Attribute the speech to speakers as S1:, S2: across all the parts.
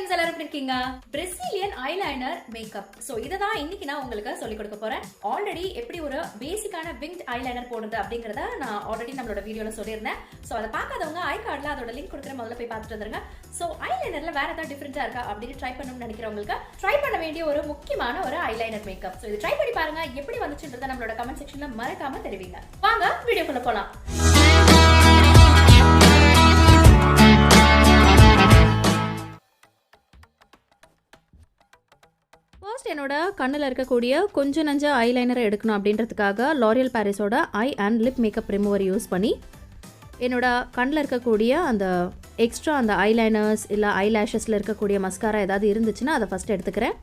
S1: Friends எல்லாரும் எப்படி இருக்கீங்க? Brazilian eyeliner makeup. சோ இத தான் இன்னைக்கு நான் உங்களுக்கு சொல்லி கொடுக்க போறேன். ஆல்ரெடி எப்படி ஒரு பேசிக்கான விங்ட் ஐலைனர் போடுறது அப்படிங்கறத நான் ஆல்ரெடி நம்மளோட வீடியோல சொல்லியிருந்தேன். சோ அதை பார்க்காதவங்க ஐ கார்ட்ல அதோட லிங்க் கொடுக்குறேன், முதல்ல போய் பார்த்துட்டு வந்துருங்க. சோ ஐலைனர்ல வேற ஏதாவது டிஃபரெண்டா இருக்கா அப்படின்னு ட்ரை பண்ணணும்னு நினைக்கிறவங்களுக்கு ட்ரை பண்ண வேண்டிய ஒரு முக்கியமான ஒரு ஐலைனர் மேக்கப். சோ இது ட்ரை பண்ணி பாருங்க, எப்படி வந்துச்சுன்றத நம்மளோட கமெண்ட் செக்ஷன்ல மறக்காம தெரிவிங்க. வாங்க வீடியோக்குள்ள போலாம். ஃபர்ஸ்ட் என்னோட கண்ணில் இருக்கக்கூடிய கொஞ்சம் நஞ்ச ஐலைனரை எடுக்கணும் அப்படின்றதுக்காக லாரியல் பாரிஸோட eye and lip makeup remover use பண்ணி என்னோட கண்ணில் இருக்கக்கூடிய அந்த எக்ஸ்ட்ரா அந்த ஐலைனர்ஸ் இல்லை ஐலேஷஸில் இருக்கக்கூடிய மஸ்காரா ஏதாவது இருந்துச்சுன்னா அதை ஃபஸ்ட்டு எடுத்துக்கிறேன்.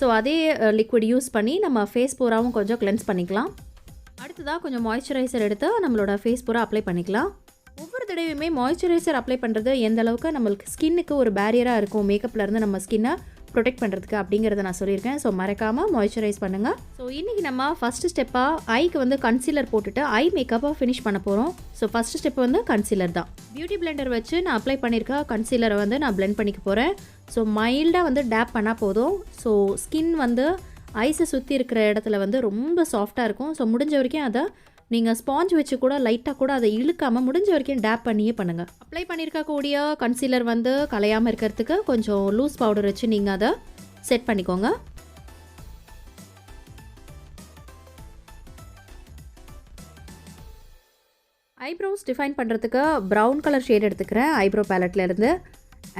S1: ஸோ அதே லிக்விட் யூஸ் பண்ணி நம்ம ஃபேஸ் பூராவும் கொஞ்சம் கிளென்ஸ் பண்ணிக்கலாம். அடுத்ததாக கொஞ்சம் மாய்ஸ்சரைசர் எடுத்து நம்மளோட ஃபேஸ் பூரா அப்ளை பண்ணிக்கலாம். ஒவ்வொரு தடவையுமே மாய்ஸ்சரைசர் அப்ளை பண்ணுறது எந்த அளவுக்கு நம்மளுக்கு ஸ்கின்னுக்கு ஒரு பேரியராக இருக்கும் மேக்கப்லேருந்து நம்ம ஸ்கின்னை ப்ரொடெக்ட் பண்ணுறதுக்கு அப்படிங்கிறத நான் சொல்லியிருக்கேன். ஸோ மறக்காமல் மாய்ஸ்சரைஸ் பண்ணுங்கள். ஸோ இன்றைக்கி நம்ம ஃபஸ்ட்டு ஸ்டெப்பாக ஐக்கு வந்து கன்சீலர் போட்டுட்டு ஐ மேக்கப்பாக ஃபினிஷ் பண்ண போகிறோம். ஸோ ஃபஸ்ட்டு ஸ்டெப் வந்து கன்சீலர் தான். பியூட்டி பிளெண்டர் வச்சு நான் அப்ளை பண்ணியிருக்க கன்சீலரை வந்து நான் பிளெண்ட் பண்ணிக்க போகிறேன். ஸோ மைல்டாக வந்து டேப் பண்ணால் போதும். ஸோ ஸ்கின் வந்து ஐஸை சுற்றி இருக்கிற இடத்துல வந்து ரொம்ப சாஃப்டாக இருக்கும். ஸோ முடிஞ்ச வரைக்கும் அதை நீங்கள் ஸ்பாஞ்ச் வச்சு கூட லைட்டாக கூட அதை இழுக்காமல் முடிஞ்ச வரைக்கும் டேப் பண்ணியே பண்ணுங்கள். அப்ளை பண்ணியிருக்கக்கூடிய கன்சீலர் வந்து கலையாமல் இருக்கிறதுக்கு கொஞ்சம் லூஸ் பவுடர் வச்சு நீங்கள் அதை செட் பண்ணிக்கோங்க. ஐப்ரோஸ் டிஃபைன் பண்ணுறதுக்கு ப்ரௌன் கலர் ஷேட் எடுத்துக்கிறேன் ஐப்ரோ பேலட்லேருந்து.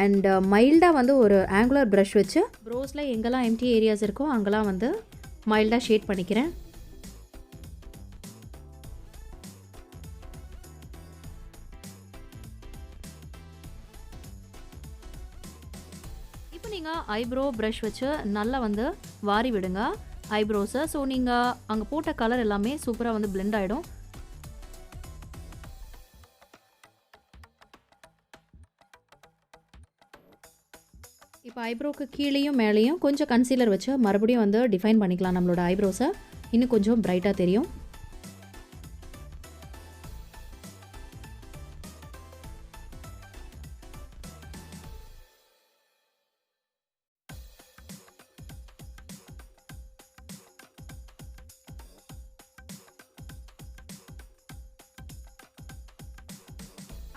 S1: அண்ட் மைல்டாக வந்து ஒரு ஆங்குலர் ப்ரஷ் வச்சு ப்ரோஸில் எங்கெல்லாம் எம்டி ஏரியாஸ் இருக்கோ அங்கெல்லாம் வந்து மைல்டாக ஷேட் பண்ணிக்கிறேன். இப்போ நீங்கள் ஐப்ரோ ப்ரஷ் வச்சு நல்லா வந்து வாரி விடுங்க ஐப்ரோஸை. ஸோ நீங்கள் அங்கே போட்ட கலர் எல்லாமே சூப்பராக வந்து பிளெண்ட் ஆகிடும். இப்போ ஐப்ரோக்கு கீழேயும் மேலேயும் கொஞ்சம் கன்சீலர் வச்சு மறுபடியும் வந்து டிஃபைன் பண்ணிக்கலாம் நம்மளோட ஐப்ரோஸை. இன்னும் கொஞ்சம் பிரைட்டாக தெரியும்.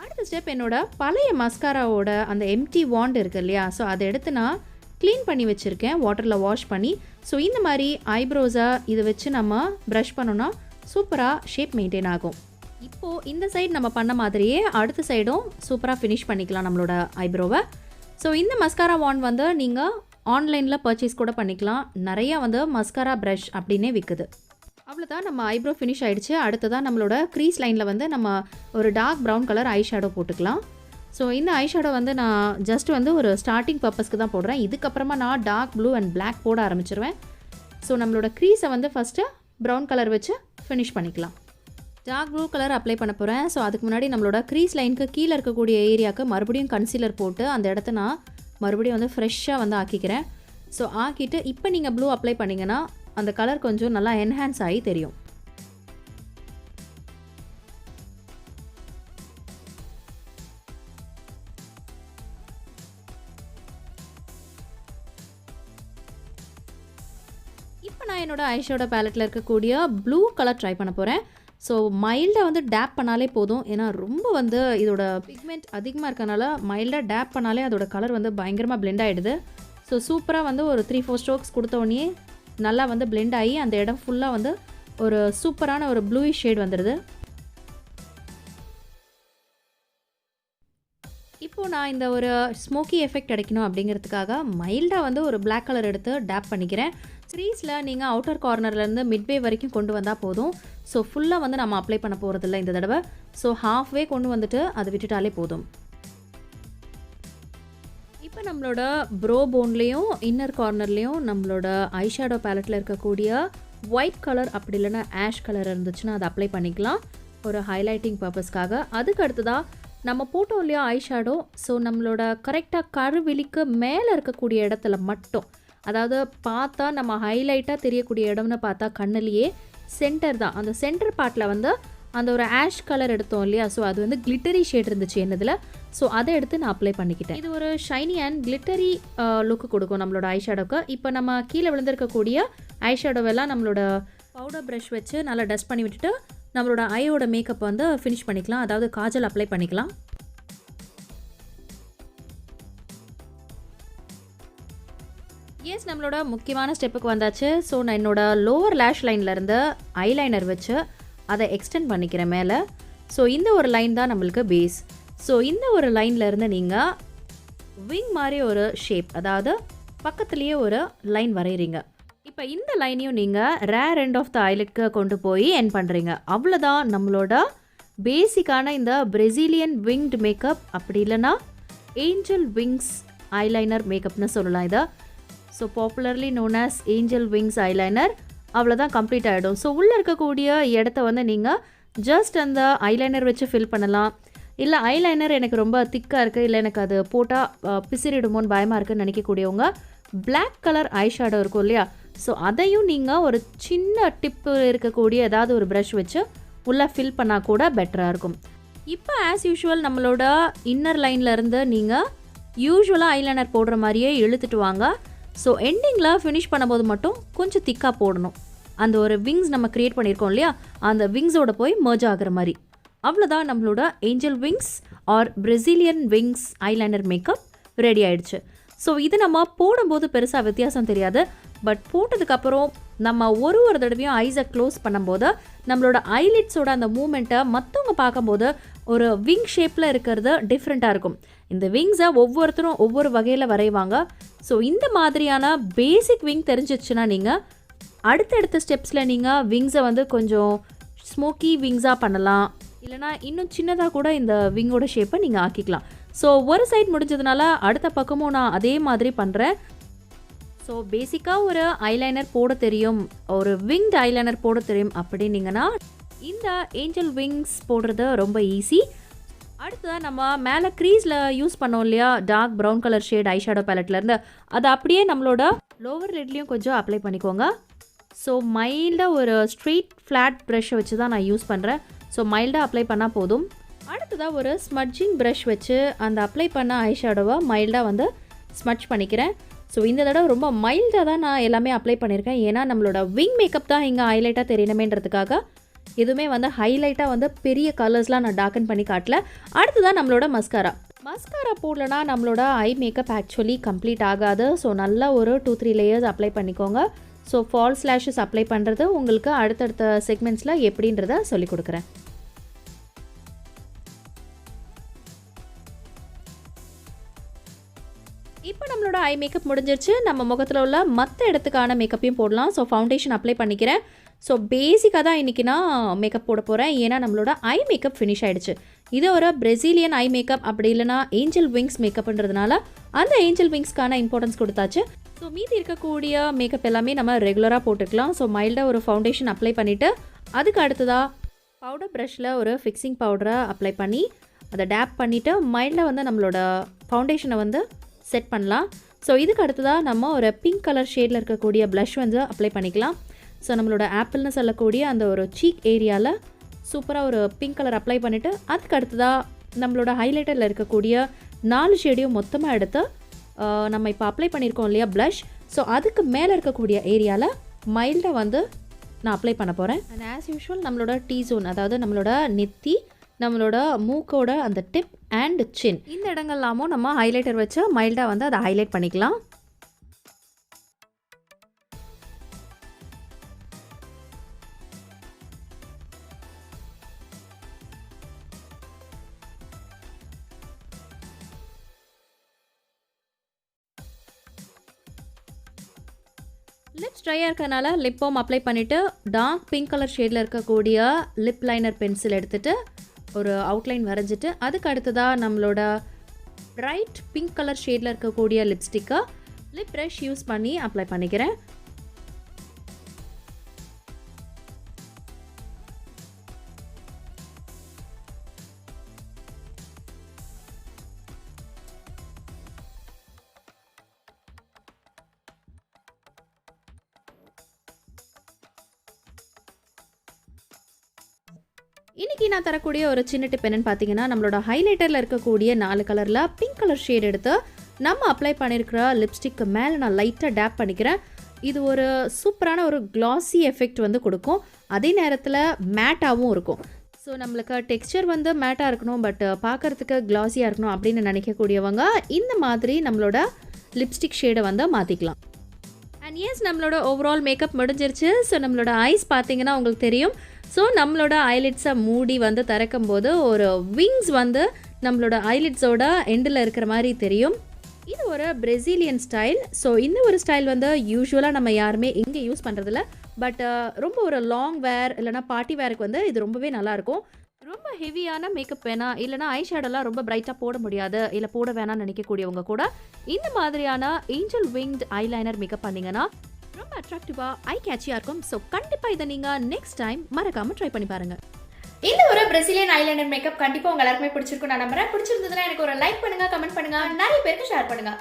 S1: அடுத்த ஸ்டெப் என்னோட பழைய மஸ்காராவோட அந்த எம்டி வாண்ட் இருக்குது இல்லையா, ஸோ அதை எடுத்து நான் க்ளீன் பண்ணி வச்சுருக்கேன் வாட்டரில் வாஷ் பண்ணி. ஸோ இந்த மாதிரி ஐப்ரோஸை இதை வச்சு நம்ம ப்ரஷ் பண்ணோன்னா சூப்பராக ஷேப் மெயின்டைன் ஆகும். இப்போது இந்த சைடு நம்ம பண்ண மாதிரியே அடுத்த சைடும் சூப்பராக ஃபினிஷ் பண்ணிக்கலாம் நம்மளோட ஐப்ரோவை. ஸோ இந்த மஸ்காரா வாண்ட் வந்து நீங்கள் ஆன்லைனில் பர்ச்சேஸ் கூட பண்ணிக்கலாம். நிறையா வந்து மஸ்காரா ப்ரஷ் அப்படின்னே விற்குது. அவ்வளோதான், நம்ம ஐப்ரோ ஃபினிஷ் ஆகிடுச்சு. அடுத்ததான் நம்மளோட க்ரீஸ் லைனில் வந்து நம்ம ஒரு dark brown colour eye shadow போட்டுக்கலாம். ஸோ இந்த ஐ ஷேடோ வந்து நான் ஜஸ்ட் வந்து ஒரு ஸ்டார்டிங் பர்பஸ்க்கு தான் போடுறேன். இதுக்கப்புறமா நான் டார்க் ப்ளூ அண்ட் பிளாக் போட ஆரம்பிச்சிருவேன். ஸோ நம்மளோட க்ரீஸை வந்து ஃபஸ்ட்டு ப்ரௌன் கலர் வச்சு ஃபினிஷ் பண்ணிக்கலாம். டார்க் ப்ளூ கலர் அப்ளை பண்ண போகிறேன். ஸோ அதுக்கு முன்னாடி நம்மளோட க்ரீஸ் லைனுக்கு கீழே இருக்கக்கூடிய ஏரியாவுக்கு மறுபடியும் கன்சீலர் போட்டு அந்த இடத்த நான் மறுபடியும் வந்து ஃப்ரெஷ்ஷாக வந்து ஆக்கிக்கிறேன். ஸோ ஆக்கிட்டு இப்போ நீங்கள் ப்ளூ அப்ளை பண்ணிங்கன்னா அந்த கலர் கொஞ்சம் நல்லா என்ஹான்ஸ் ஆகி தெரியும். இப்போ நான் என்னோட ஐஷேடோ பேலட்டில் இருக்கக்கூடிய ப்ளூ கலர் ட்ரை பண்ண போகிறேன். ஸோ மைல்டாக வந்து டேப் பண்ணாலே போதும். ஏன்னா ரொம்ப வந்து இதோட பிக்மெண்ட் அதிகமாக இருக்கனால மைல்டாக டேப் பண்ணாலே அதோட கலர் வந்து பயங்கரமாக பிளெண்ட் ஆகிடுது. ஸோ சூப்பராக வந்து ஒரு 3-4 ஸ்ட்ரோக்ஸ் கொடுத்தோடனே நல்லா வந்து பிளெண்ட் ஆகி அந்த இடம் ஃபுல்லாக வந்து ஒரு சூப்பரான ஒரு ப்ளூயிஷ் ஷேட் வந்துடுது. இப்போது நான் இந்த ஒரு ஸ்மோக்கி எஃபெக்ட் கிடைக்கணும் அப்படிங்கிறதுக்காக மைல்டாக வந்து ஒரு பிளாக் கலர் எடுத்து டேப் பண்ணிக்கிறேன். க்ரீஸில் நீங்கள் அவுட்டர் கார்னர்லேருந்து மிட்வே வரைக்கும் கொண்டு வந்தால் போதும். ஸோ ஃபுல்லாக வந்து நம்ம அப்ளை பண்ண போகிறதில்ல இந்த தடவை. ஸோ ஹாஃப்வே கொண்டு வந்துட்டு அதை விட்டுட்டாலே போதும். இப்போ நம்மளோட ப்ரோ போன்லேயும் இன்னர் கார்னர்லேயும் நம்மளோட ஐஷேடோ பேலட்டில் இருக்கக்கூடிய ஒயிட் கலர் அப்படி இல்லைன்னா ஆஷ் கலர் இருந்துச்சுன்னா அதை அப்ளை பண்ணிக்கலாம் ஒரு ஹைலைட்டிங் பர்பஸ்க்காக. அதுக்கு அடுத்ததாக நம்ம போட்டோம் இல்லையா ஐஷேடோ, ஸோ நம்மளோட கரெக்டாக கருவிழிக்கு மேலே இருக்கக்கூடிய இடத்துல மட்டும், அதாவது பார்த்தா நம்ம ஹைலைட்டாக தெரியக்கூடிய இடம்னு பார்த்தா கண்ணிலேயே சென்டர் தான், அந்த சென்டர் பார்ட்டில் வந்து அந்த ஒரு ஆஷ் கலர் எடுத்தோம் இல்லையா, ஸோ அது வந்து கிளிட்டரி ஷேட் இருந்துச்சு என்னதில். ஸோ அதை எடுத்து நான் அப்ளை பண்ணிக்கிட்டேன். இது ஒரு ஷைனி அண்ட் கிளிட்டரி லுக்கு கொடுக்கும் நம்மளோட ஐ ஷேடோக்கு. இப்போ நம்ம கீழே விழுந்திருக்கக்கூடிய ஐ ஷேடோவெல்லாம் நம்மளோட பவுடர் ப்ரஷ் வச்சு நல்லா டஸ்ட் பண்ணி விட்டுட்டு நம்மளோட ஐயோட மேக்கப் வந்து ஃபினிஷ் பண்ணிக்கலாம், அதாவது காஜல் அப்ளை பண்ணிக்கலாம். எஸ், நம்மளோட முக்கியமான ஸ்டெப்புக்கு வந்தாச்சு. ஸோ நான் என்னோட லோவர் லேஷ் லைன்லேருந்து ஐலைனர் வச்சு அதை எக்ஸ்டெண்ட் பண்ணிக்கிறேன் மேலே. ஸோ இந்த ஒரு லைன் தான் நம்மளுக்கு பேஸ். ஸோ இந்த ஒரு லைன்லேருந்து நீங்கள் விங் மாதிரி ஒரு ஷேப், அதாவது பக்கத்துலேயே ஒரு லைன் வரைகிறீங்க. இப்போ இந்த லைனையும் நீங்கள் ரேர் எண்ட் ஆஃப் த ஐலெட்க்கு கொண்டு போய் என் பண்ணுறீங்க. அவ்வளோதான் நம்மளோட பேசிக்கான இந்த பிரேசிலியன் விங்டு மேக்கப், அப்படி இல்லைன்னா ஏஞ்சல் விங்ஸ் ஐலைனர் மேக்கப்னு சொல்லலாம் இதை. So popularly known as angel wings eyeliner. அவ்வளோதான் கம்ப்ளீட் ஆகிடும். ஸோ உள்ளே இருக்கக்கூடிய இடத்த வந்து நீங்கள் ஜஸ்ட் அந்த ஐலைனர் வச்சு ஃபில் பண்ணலாம். இல்லை ஐலைனர் எனக்கு ரொம்ப திக்காக இருக்குது, இல்லை எனக்கு அது போட்டால் பிசிறிடுமோன்னு பயமாக இருக்குதுன்னு நினைக்கக்கூடியவங்க பிளாக் கலர் ஐ ஷேடோ இருக்கும் இல்லையா, ஸோ அதையும் நீங்கள் ஒரு சின்ன டிப்பு இருக்கக்கூடிய ஏதாவது ஒரு ப்ரஷ் வச்சு உள்ளே ஃபில் பண்ணால் கூட பெட்டராக இருக்கும். இப்போ ஆஸ் யூஷுவல் நம்மளோட இன்னர் லைன்லேருந்து நீங்கள் யூஸ்வலாக ஐலைனர் போடுற மாதிரியே இழுத்துட்டு வாங்க. ஸோ எண்டிங்கில் ஃபினிஷ் பண்ணும்போது மட்டும் கொஞ்சம் திக்காக போடணும். அந்த ஒரு விங்ஸ் நம்ம க்ரியேட் பண்ணியிருக்கோம் இல்லையா, அந்த விங்ஸோட போய் மர்ஜ் ஆகிற மாதிரி. அவ்வளோதான் நம்மளோட angel wings or Brazilian wings eyeliner makeup ready ஆகிடுச்சு. ஸோ இது நம்ம போடும்போது பெருசாக வித்தியாசம் தெரியாது, பட் போட்டதுக்கப்புறம் நம்ம ஒரு தடவையும் ஐஸை க்ளோஸ் பண்ணும்போது நம்மளோட ஐலிட்ஸோட அந்த மூமெண்ட்டை மற்றவங்க பார்க்கும்போது ஒரு விங் ஷேப்பில் இருக்கிறது டிஃப்ரெண்ட்டாக இருக்கும். இந்த விங்ஸை ஒவ்வொருத்தரும் ஒவ்வொரு வகையில் வரைவாங்க. ஸோ இந்த மாதிரியான பேசிக் விங் தெரிஞ்சிச்சுன்னா நீங்கள் அடுத்தடுத்த ஸ்டெப்ஸில் நீங்கள் விங்ஸை வந்து கொஞ்சம் ஸ்மோக்கி விங்ஸாக பண்ணலாம், இல்லைனா இன்னும் சின்னதாக கூட இந்த விங்கோட ஷேப்பை நீங்கள் ஆக்கிக்கலாம். ஸோ ஒரு சைட் முடிஞ்சதுனால அடுத்த பக்கமும் நான் அதே மாதிரி பண்ணுறேன். ஸோ பேசிக்காக ஒரு ஐலைனர் போட தெரியும், ஒரு விங்டு ஐலைனர் போட தெரியும் அப்படின்னீங்கன்னா இந்த ஏஞ்சல் விங்ஸ் போடுறது ரொம்ப ஈஸி. அடுத்ததான் நம்ம மேலே க்ரீஸில் யூஸ் பண்ணோம் இல்லையா dark brown colour shade eye shadow பேலட்லேருந்து, அதை அப்படியே நம்மளோட லோவர் லிட்லேயும் கொஞ்சம் அப்ளை பண்ணிக்கோங்க. ஸோ மைல்டாக ஒரு ஸ்ட்ரெயிட் ஃப்ளாட் ப்ரஷ்ஷை வச்சு தான் நான் யூஸ் பண்ணுறேன். ஸோ மைல்டாக அப்ளை பண்ணால் போதும். அடுத்ததாக ஒரு ஸ்மட்ஜிங் ப்ரஷ் வச்சு அந்த அப்ளை பண்ண ஐ ஷேடோவை மைல்டாக வந்து ஸ்மட்ச் பண்ணிக்கிறேன். ஸோ இந்த தடவை ரொம்ப மைல்டாக தான் நான் எல்லாமே அப்ளை பண்ணியிருக்கேன், ஏன்னா நம்மளோட விங் மேக்கப் தான் இங்கே ஹைலைட்டாக தெரியணுமேன்றதுக்காக. எதுவுமே வந்து ஹைலைட்டாக வந்து பெரிய கலர்ஸ்லாம் நான் டார்க்கன் பண்ணி காட்டல. அடுத்ததான் நம்மளோட மஸ்காரா போடலனா நம்மளோட ஐ மேக்கப் ஆக்சுவலி கம்ப்ளீட் ஆகாது. ஸோ நல்லா ஒரு 2-3 லேயர்ஸ் அப்ளை பண்ணிக்கோங்க. ஸோ ஃபால்ஸ் லேஷஸ் அப்ளை பண்ணுறது உங்களுக்கு அடுத்தடுத்த செக்மெண்ட்ஸில் எப்படின்றத சொல்லிக் கொடுக்குறேன். இப்போ நம்மளோட ஐ மேக்கப் முடிஞ்சிருச்சு. நம்ம முகத்தில் உள்ள மற்ற இடத்துக்கான மேக்கப்பையும் போடலாம். ஸோ ஃபவுண்டேஷன் அப்ளை பண்ணிக்கிறேன். ஸோ பேசிக்காக தான் இன்றைக்கி நான் மேக்கப் போட போகிறேன், ஏன்னா நம்மளோட ஐ மேக்கப் ஃபினிஷ் ஆகிடுச்சு. இது ஒரு பிரேசிலியன் ஐ மேக்கப், அப்படி இல்லைனா ஏஞ்சல் விங்ஸ் மேக்கப்ன்றதுனால அந்த ஏஞ்சல் விங்ஸ்க்கான இம்பார்ட்டன்ஸ் கொடுத்தாச்சு. ஸோ மீதி இருக்கக்கூடிய மேக்கப் எல்லாமே நம்ம ரெகுலராக போட்டுக்கலாம். ஸோ மைல்டாக ஒரு ஃபவுண்டேஷன் அப்ளை பண்ணிவிட்டு அதுக்கு அடுத்ததாக பவுடர் ப்ரஷில் ஒரு ஃபிக்ஸிங் பவுடரை அப்ளை பண்ணி அதை டேப் பண்ணிவிட்டு மைல்டாக வந்து நம்மளோட ஃபவுண்டேஷனை வந்து செட் பண்ணலாம். ஸோ இதுக்கு அடுத்ததாக நம்ம ஒரு பிங்க் கலர் ஷேடில் இருக்கக்கூடிய ப்ளஷ் வந்து அப்ளை பண்ணிக்கலாம். ஸோ நம்மளோட ஆப்பிள்னு சொல்லக்கூடிய அந்த ஒரு சீக் ஏரியாவில் சூப்பராக ஒரு பிங்க் கலர் அப்ளை பண்ணிவிட்டு அதுக்கு அடுத்ததாக நம்மளோட ஹைலைட்டரில் இருக்கக்கூடிய 4 ஷேடையும் மொத்தமாக எடுத்து நம்ம இப்போ அப்ளை பண்ணியிருக்கோம் இல்லையா ப்ளஷ், ஸோ அதுக்கு மேலே இருக்கக்கூடிய ஏரியாவில் மைல்டாக வந்து நான் அப்ளை பண்ண போகிறேன். அண்ட் ஆஸ் யூஷுவல் நம்மளோட டீ ஜோன், அதாவது நம்மளோட நெத்தி, நம்மளோட மூக்கோட அந்த டிப் அண்ட் சின், இந்த இடங்கள்லாமும் நம்ம ஹைலைட்டர் வச்சு மைல்டாக வந்து அதை ஹைலைட் பண்ணிக்கலாம். லிப்ஸ் ட்ரையாக இருக்கனால லிப் பாம் அப்ளை பண்ணிவிட்டு டார்க் பிங்க் கலர் ஷேடில் இருக்கக்கூடிய லிப் லைனர் பென்சில் எடுத்துகிட்டு ஒரு அவுட்லைன் வரைஞ்சிட்டு அதுக்கு அடுத்ததாக நம்மளோட பிரைட் பிங்க் கலர் ஷேடில் இருக்கக்கூடிய லிப்ஸ்டிக்கை லிப் ப்ரஷ் யூஸ் பண்ணி அப்ளை பண்ணிக்கிறேன். இன்றைக்கி நான் தரக்கூடிய ஒரு சின்ன டிப் என்னென்னு பார்த்தீங்கன்னா, நம்மளோட ஹைலைட்டரில் இருக்கக்கூடிய 4 கலரில் பிங்க் கலர் ஷேட் எடுத்து நம்ம அப்ளை பண்ணியிருக்கிற லிப்ஸ்டிக்கு மேலே நான் லைட்டாக டேப் பண்ணிக்கிறேன். இது ஒரு சூப்பரான ஒரு கிளாஸி எஃபெக்ட் வந்து கொடுக்கும். அதே நேரத்தில் மேட்டாகவும் இருக்கும். ஸோ நம்மளுக்கு டெக்ஸ்சர் வந்து மேட்டாக இருக்கணும், பட் பார்க்குறதுக்கு கிளாஸியாக இருக்கணும் அப்படின்னு நினைக்கக்கூடியவங்க இந்த மாதிரி நம்மளோட லிப்ஸ்டிக் ஷேடை வந்து மாற்றிக்கலாம். அண்ட் எஸ், நம்மளோட ஓவரால் மேக்கப் முடிஞ்சிருச்சு. ஸோ நம்மளோட ஐஸ் பார்த்தீங்கன்னா உங்களுக்கு தெரியும். ஸோ நம்மளோட ஐலிட்ஸை மூடி வந்து திறக்கும் போது ஒரு விங்ஸ் வந்து நம்மளோட ஐலிட்ஸோட எண்டில் இருக்கிற மாதிரி தெரியும். இது ஒரு பிரேசிலியன் ஸ்டைல். ஸோ இந்த ஒரு ஸ்டைல் வந்து யூஸ்வலாக நம்ம யாருமே இங்கே யூஸ் பண்ணுறதில்ல. பட் ரொம்ப ஒரு லாங் வேர் இல்லைனா பார்ட்டி வேருக்கு வந்து இது ரொம்பவே நல்லாயிருக்கும். ரொம்ப ஹெவியான மேக்கப் வேணாம், இல்லைனா ஐ ஷேடோலாம் ரொம்ப பிரைட்டாக போட முடியாது, இல்லை போட வேணாம்னு நினைக்கக்கூடியவங்க கூட இந்த மாதிரியான ஏஞ்சல் விங்ட் ஐலைனர் மேக்கப் பண்ணிங்கன்னா ரொம்ப அட்ராக்டிவாக ஐ கேட்சியாக இருக்கும். ஸோ கண்டிப்பாக இதை நீங்கள் நெக்ஸ்ட் டைம் மறக்காமல் ட்ரை பண்ணி பாருங்கள்.
S2: இந்த ஒரு பிரேசிலியன் ஐலைனர் மேக்கப் கண்டிப்பாக உங்க எல்லாருக்குமே பிடிச்சிருக்கும் நான் நம்புறேன். பிடிச்சிருந்ததுன்னா எனக்கு ஒரு லைக் பண்ணுங்க, கமெண்ட் பண்ணுங்க, நிறைய பேருக்கு ஷேர் பண்ணுங்க.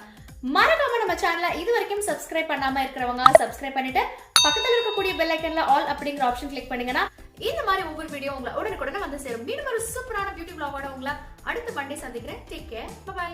S2: மறக்காம நம்ம சேனலை இது வரைக்கும் சப்ஸ்கிரைப் பண்ணாம இருக்கிறவங்க சப்ஸ்கிரைப் பண்ணிட்டு பக்கத்தில் இருக்கக்கூடிய பெல் ஐக்கன்ல ஆல் அப்படிங்கிற ஆப்ஷன் கிளிக் பண்ணீங்கன்னா இந்த மாதிரி ஒவ்வொரு வீடியோ உங்களை உடனுக்குடனே வந்து சேரும். மீண்டும் ஒரு சூப்பரான பியூட்டி vlog-ஓட உங்களை அடுத்த மண்டே சந்திக்கிறேன். Take care, bye by.